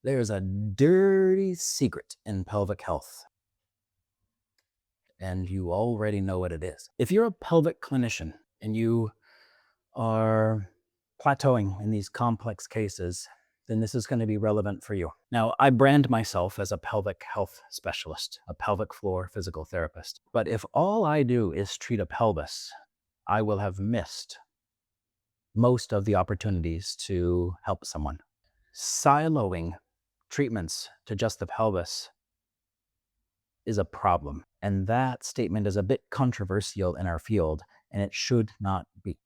There's a dirty secret in pelvic health, and you already know what it is. If you're a pelvic clinician and you are plateauing in these complex cases, then this is going to be relevant for you. Now, I brand myself as a pelvic health specialist, a pelvic floor physical therapist. But if all I do is treat a pelvis, I will have missed most of the opportunities to help someone. Siloing treatments to just the pelvis is a problem. And that statement is a bit controversial in our field, and it should not be.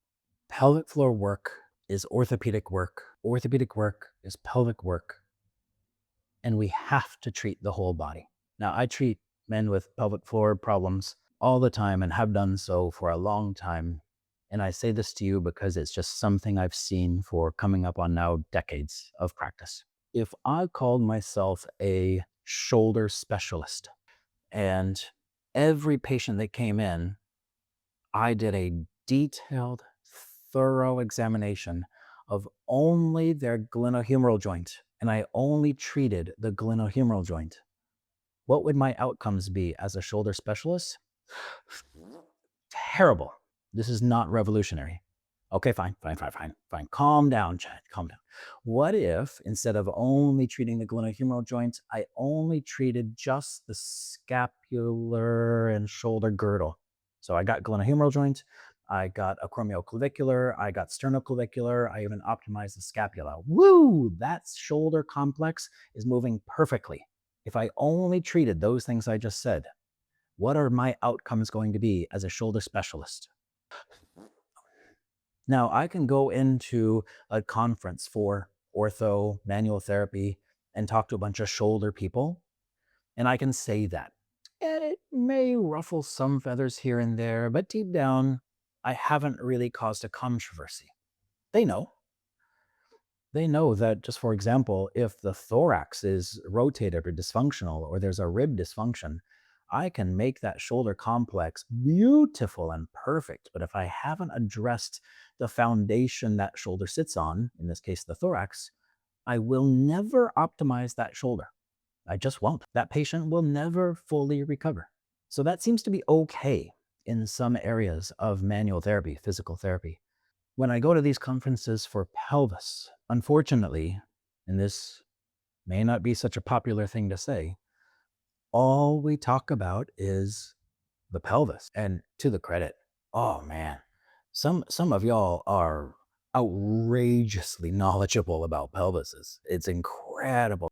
Pelvic floor work is orthopedic work. Orthopedic work is pelvic work. And we have to treat the whole body. Now, I treat men with pelvic floor problems all the time and have done so for a long time. And I say this to you because it's just something I've seen for coming up on now decades of practice. If I called myself a shoulder specialist and every patient that came in, I did a detailed, thorough examination of only their glenohumeral joint, and I only treated the glenohumeral joint, what would my outcomes be as a shoulder specialist? Terrible. This is not revolutionary. Okay, fine. Calm down, Chad, calm down. What if instead of only treating the glenohumeral joint, I only treated just the scapular and shoulder girdle? So I got glenohumeral joint, I got acromioclavicular, I got sternoclavicular, I even optimized the scapula. Woo! That shoulder complex is moving perfectly. If I only treated those things I just said, what are my outcomes going to be as a shoulder specialist? Now, I can go into a conference for ortho, manual therapy, and talk to a bunch of shoulder people, and I can say that. And it may ruffle some feathers here and there, but deep down, I haven't really caused a controversy. They know. They know that, just for example, if the thorax is rotated or dysfunctional, or there's a rib dysfunction, I can make that shoulder complex beautiful and perfect. But if I haven't addressed the foundation that shoulder sits on, in this case, the thorax, I will never optimize that shoulder. I just won't. That patient will never fully recover. So that seems to be okay in some areas of manual therapy, physical therapy. When I go to these conferences for pelvis, unfortunately, and this may not be such a popular thing to say, all we talk about is the pelvis. And to the credit, oh man, some of y'all are outrageously knowledgeable about pelvises. It's incredible.